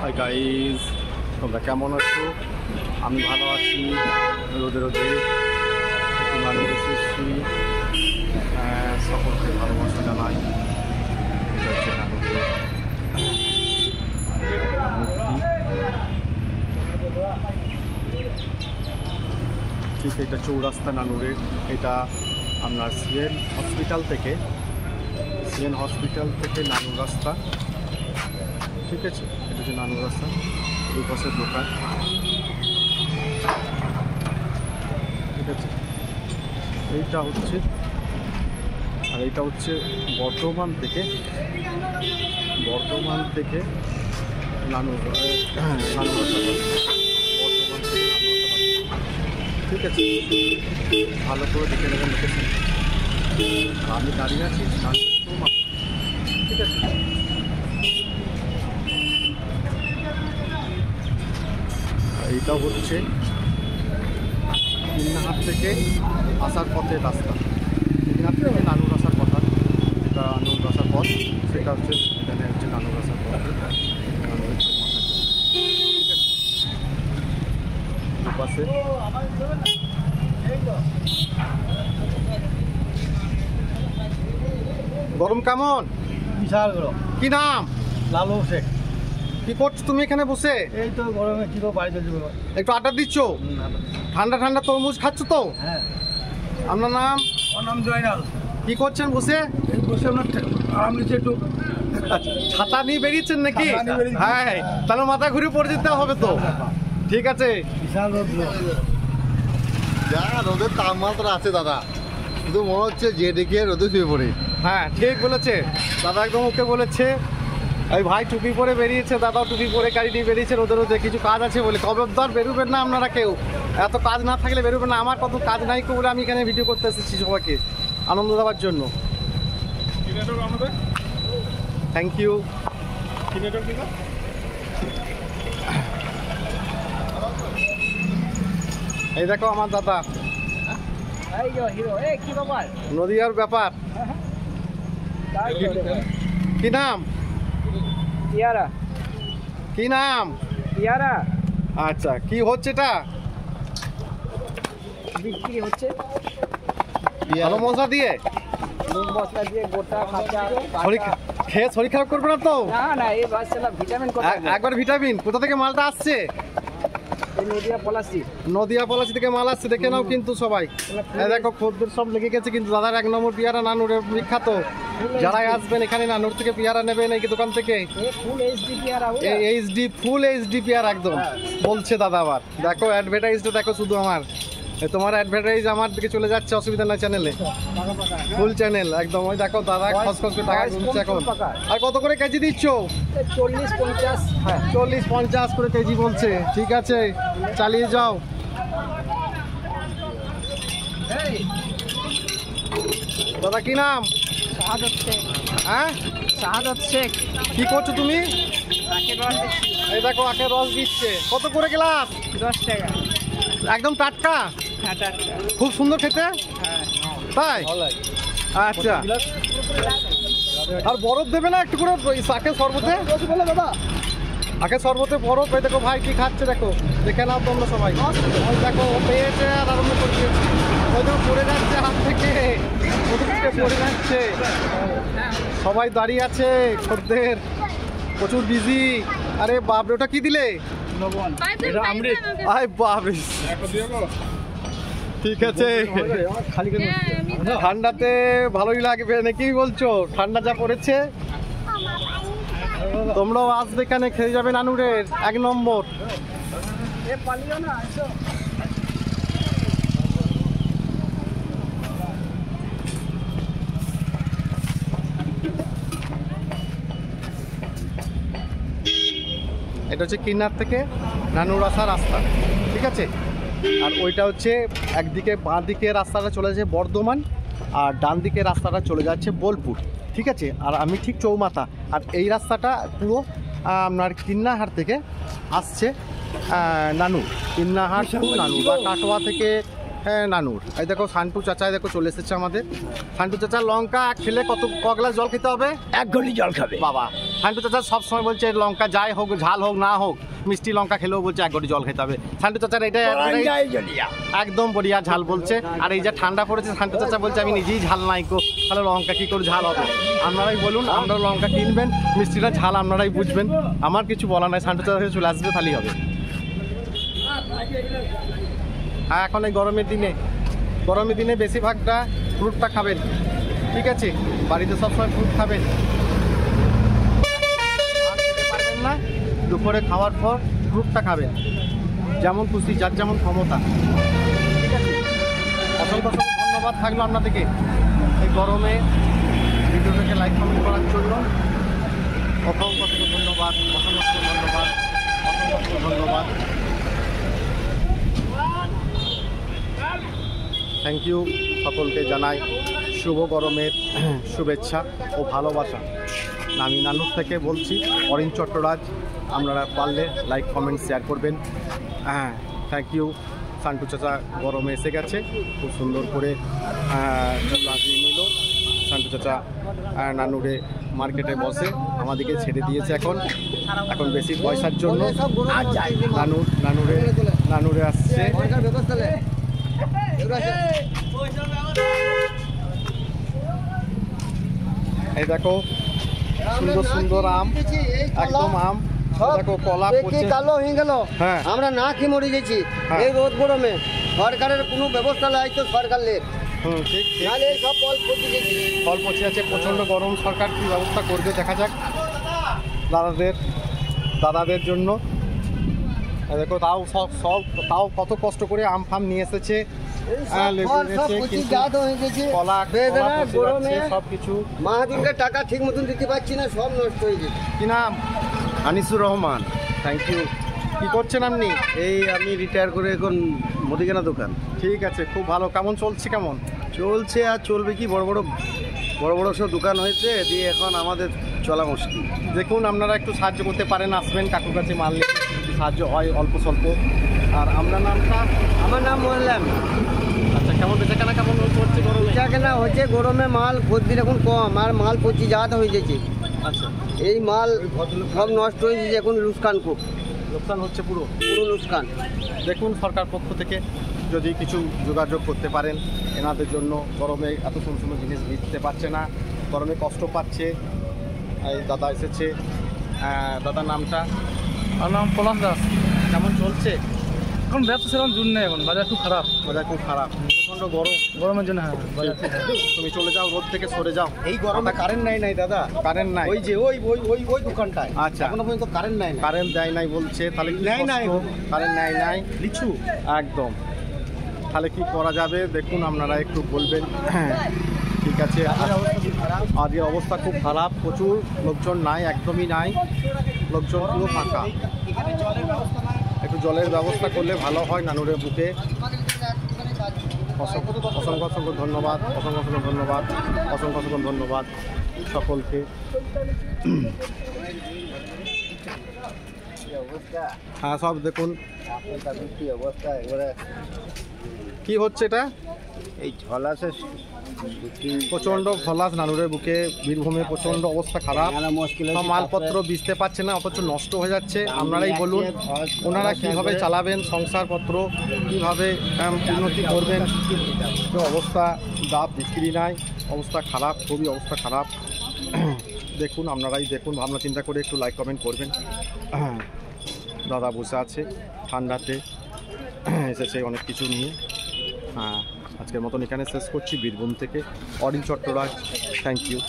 Hi guys, তোমরা কেমন আছো? আমি ভালো আছি। রোদে রোদে একটু মানে এসেছি। সকলকে ভালোবাসা জানাই। এটা হচ্ছে ঠিক এটা চৌরাস্তা নানুরের। এটা আপনার সিএন হসপিটাল থেকে নানুর রাস্তা। ঠিক আছে, এটা হচ্ছে নানুর রাস্তা, দুই পাশের দোকান। ঠিক আছে, এইটা হচ্ছে, আর এইটা হচ্ছে বর্ধমান থেকে নানুর রাস্তা, বর্ধমান থেকে ঠিক আছে, ভালো করে দেখে নেবেন লোকেশন। আমি দাঁড়িয়ে আছি ঠিক আছে। এইটা হচ্ছে কিন্নাহাট থেকে আসার পথের রাস্তা। কিন্নাহাট থেকে নানুর আসার কথা, যেটা নানুর আসার পথ, সেটা হচ্ছে এখানে হচ্ছে নানুর আসার পথ। ঠিক আছে, দুপাশে গরম কেমন? বিশাল গরম। কি নাম? লালু শেখ। কি করছো তুমি এখানে বসে? এই তো গরমে কি তো বাড়ি চলছে। একটু আড্ডা দিচ্ছ? ঠান্ডা ঠান্ডা তরমুজ খাচ্ছ তো? হ্যাঁ। আপনার নাম? আমার নাম জয়নাল। কি করছেন বসে? এই বসে আপনার আরাম নিচ্ছে একটু। ছাতা নিয়ে বেরিয়েছেন নাকি? হ্যাঁ, তাহলে মাথা ঘুরে পড়ে যেতে হবে তো। ঠিক আছে। বিশাল রোদ। যা রোদের তাপমাত্রা আছে দাদা, শুধু মনে হচ্ছে যে ডেকে রোদে শুয়ে পড়ে। হ্যাঁ, ঠিক বলেছে দাদা, একদম ওকে বলেছে। ওই ভাই টুপি পরে বেরিয়েছে, দাদাও টুপি পরে গাড়ি নিয়ে বেরিয়েছে রোদে রোদে, কিছু কাজ আছে বলে। খবরদার বেরোবেন না আপনারা কেউ, এত কাজ না থাকলে বেরোবেন না। আমার কত কাজ নাই বলে আমি এখানে ভিডিও করতে এসেছি সবাইকে আনন্দ দেওয়ার জন্য। Thank you. এই দেখো আমার দাদা, নদীয়ার ব্যাপার। কি নাম? কি নাম? আচ্ছা, কি হচ্ছে এটা? বিক্রি হচ্ছে ভালো মশলা দিয়ে। মশলা দিয়ে গোটা কাঁচা। খেয়ে শরীর খারাপ করবে না তো? না, এই বাচ্চাটা ভিটামিন একবার ভিটামিন। কোথা থেকে মালটা আসছে? নদিয়া পলাশি থেকে মাল আসছে, দেখে নাও কিন্তু সবাই। দেখো খদ্দের সব লেগে গেছে কিন্তু। দাদার 1 নম্বর পেয়ারা নানুরের বিখ্যাত। যারা আসবেন এখানে নানুর থেকে পেয়ারা নেবেন এই দোকান থেকে। এইচডি ফুল এইচডি পেয়ারা একদম বলছে দাদা। আবার দেখো অ্যাডভার্টাইজটা দেখো শুধু আমার। তোমার অ্যাডভার্টাইজ আমার দিকে চলে যাচ্ছে, অসুবিধা নাই চ্যানেলে, ফুল চ্যানেল একদম। ওই দেখো দাদা খসখস করে টাকা গুনছে এখন। আর কত করে কেজি দিচ্ছ? 40-50 করে কেজি বলছে। ঠিক আছে, চালিয়ে যাও। দাদা কি নাম? শাহাদত শেখ। হ্যাঁ, শাহাদত শেখ। কি করছো তুমি? এই দেখো আখের রস দিচ্ছে। কত করে গ্লাস? 10 টাকা। একদম টাটকা, খুব সুন্দর খেতে। তাই? আচ্ছা, আর বরফ দেবে না একটু করে আখের শরবতে? দাদা আখের শরবতে বরফ। এই দেখো ভাই কি খাচ্ছে, দেখো, দেখে নাও তোমরা সবাই। ওই দেখো ও পেয়েছে আর আরম্ভ করে দিয়েছে। ওই দেখো পড়ে যাচ্ছে হাত থেকে, পড়ে যাচ্ছে। সবাই দাঁড়িয়ে আছে, খদ্দের প্রচুর বিজি। আরে বাপরে, ওটা কি দিলে? ঠিক আছে, ঠান্ডাতে ভালোই লাগবে নাকি বলছো? ঠান্ডা যা পড়েছে। তোমরাও আসবে এখানে, খেয়ে যাবে নানুরের 1 নম্বর। এটা হচ্ছে কিন্নার থেকে নানুর আসার রাস্তা। ঠিক আছে, আর ওইটা হচ্ছে একদিকে বাঁ দিকে রাস্তাটা চলে যাচ্ছে বর্ধমান, আর ডান দিকে রাস্তাটা চলে যাচ্ছে বোলপুর। ঠিক আছে, আর আমি ঠিক চৌমাথা। আর এই রাস্তাটা পুরো আপনার কিন্নাহাট থেকে আসছে নানুর, কিন্নাহাট টু নানুর, বা কাটোয়া থেকে হ্যাঁ নানুর। এই দেখো সান্টু চাচা দেখো চলে এসেছে আমাদের। সান্টু চাচার লঙ্কা খেলে ক গ্লাস জল খেতে হবে? 1 ঘটি জল খাবে বাবা, সান্টু চাচা সবসময় বলছে লঙ্কা যাই হোক, ঝাল হোক না হোক, মিষ্টি লঙ্কা খেলেও বলছে 1 ঘটি জল খেতে হবে। সান্টু চাচার এটা একদম বড়িয়া ঝাল বলছে। আর এই যে ঠান্ডা পড়েছে, সান্টু চাচা বলছে আমি নিজেই ঝাল নাই গো, তাহলে লঙ্কা কী করে ঝাল হবে? আপনারাই বলুন, আপনারা লঙ্কা কিনবেন, মিষ্টিটা ঝাল আপনারাই বুঝবেন। আমার কিছু বলা নাই, সান্টু চাচা চলে আসবে তাহলেই হবে। হ্যাঁ, এখন এই গরমের দিনে বেশিরভাগটা ফ্রুটটা খাবেন, ঠিক আছে? বাড়িতে সবসময় ফ্রুট খাবেন। পারবেন না, দুপুরে খাওয়ার পর ফ্রুটটা খাবেন, যেমন খুশি, যার যেমন ক্ষমতা, ঠিক আছে? অসংখ্য ধন্যবাদ থাকলো আপনাদেরকে এই গরমে ভিডিওটাকে লাইক কমেন্ট করার জন্য। অসংখ্য ধন্যবাদ, অসংখ্য ধন্যবাদ, অসংখ্য ধন্যবাদ। Thank you. সকলকে জানাই শুভ গরমের শুভেচ্ছা ও ভালোবাসা। আমি নানুর থেকে বলছি, অরিন চট্টরাজ। আপনারা পারলে লাইক কমেন্ট শেয়ার করবেন। হ্যাঁ, থ্যাংক ইউ। সান্টু চাচা গরমে এসে গেছে, খুব সুন্দর করে লাগিয়ে নিল। সান্টু চাচা নানুরে মার্কেটে বসে আমাদেরকে ছেড়ে দিয়েছে এখন বেশি পয়সার জন্য নানুরে আসছে। এই দেখো সুন্দর সুন্দর আম, একদম আম। দেখো কলা কালো হয়ে গেল, হ্যাঁ আমরা না খেয়ে মরে গেছি এই রোদ গরমে। সরকারের কোনো ব্যবস্থা নাই তো সরকারের, ঠিক নাহলে সব ফল পচে গেছে। ফল পচে আছে, প্রচণ্ড গরম। সরকার কী ব্যবস্থা করবে দেখা যাক দাদাদের জন্য। দেখো তাও কত কষ্ট করে আম ফাম নিয়ে এসেছে, লেবু এনেছে, কিন্তু কলা সবকিছু। মাহাদিনকে টাকা ঠিক মতন দিতে পারছি না, সব নষ্ট হয়ে গেছে। কি নাম? আনিসুর রহমান। Thank you. কি করছেন আপনি? এই আমি রিটায়ার করে এখন মুদিখানা দোকান। ঠিক আছে, খুব ভালো। কেমন চলছে? কেমন চলছে আর চলবে কি, বড় বড় সব দোকান হয়েছে, দিয়ে এখন আমাদের চলা মুশকিল। দেখুন, আপনারা একটু সাহায্য করতে পারেন, আসবেন কাকুর কাছে মাল নিয়ে, সাহায্য হয় অল্প স্বল্প। আর আপনার নামটা? আমার নাম বললাম। আচ্ছা, কেমন বেচাকেনা কেমন হচ্ছে গরমে? বেচাকেনা হচ্ছে গরমে, মাল প্রতিদিন এখন কম, আর মাল পচি যাওয়াতে হয়ে গেছে। আচ্ছা, এই মাল সব নষ্ট হয়ে গেছে, এখন লোকসান খুব, লোকসান হচ্ছে পুরো লোকসান। দেখুন, সরকার পক্ষ থেকে যদি কিছু যোগাযোগ করতে পারেন এনাদের জন্য। গরমে এত সুন্দর সুন্দর জিনিস দিতে পারছে না, গরমে কষ্ট পাচ্ছে। এই দাদা এসেছে। দাদার নামটা? আমার নাম পলাশ দাস। কেমন চলছে? এখন ব্যবসা সেরকম জুন নেই, এখন বাজার খুব খারাপ। বাজার খুব খারাপ, প্রচণ্ড গরমের জন্য। হ্যাঁ, বাজার খুব খারাপ। তুমি চলে যাও, রোদ থেকে সরে যাও। এই গরমে কারেন্ট নাই দাদা, কারেন্ট নাই। ওই যে ওই দোকানটায় আচ্ছা, এখনো পর্যন্ত কারেন্ট নাই। কারেন্ট দেয় নাই বলছে, তাহলে কি নেয় নাই, কারেন্ট নেয় নাই লিচু একদম। তাহলে কি করা যাবে দেখুন, আপনারা একটু বলবেন। ঠিক আছে, আজকের অবস্থা খুব খারাপ, প্রচুর লোকজন নাই, একদমই নাই লোকজন, পুরো ফাঁকা। একটু জলের ব্যবস্থা করলে ভালো হয় নানুরের বুকে। অসংখ্য ধন্যবাদ, অসংখ্য ধন্যবাদ সকলকে। হ্যাঁ, সব দেখুন কি হচ্ছে। এটা এই ঝলাসে প্রচণ্ড ভলাস নানুরের বুকে, বীরভূমে প্রচণ্ড অবস্থা খারাপ। সব মালপত্র বেচতে পারছে না, অথচ নষ্ট হয়ে যাচ্ছে। আপনারাই বলুন, ওনারা কীভাবে চালাবেন সংসারপত্র, কীভাবে উন্নতি করবেন? অবস্থা, ডাব বিক্রি নাই, অবস্থা খারাপ, খুবই অবস্থা খারাপ। দেখুন, আপনারাই দেখুন, ভাবনা চিন্তা করে একটু লাইক কমেন্ট করবেন। দাদা বসে আছে ঠান্ডাতে, এসেছে অনেক কিছু নিয়ে। হ্যাঁ, আজকের মতন এখানে শেষ করছি বীরভূম থেকে অরিন চট্টরাজ। Thank you.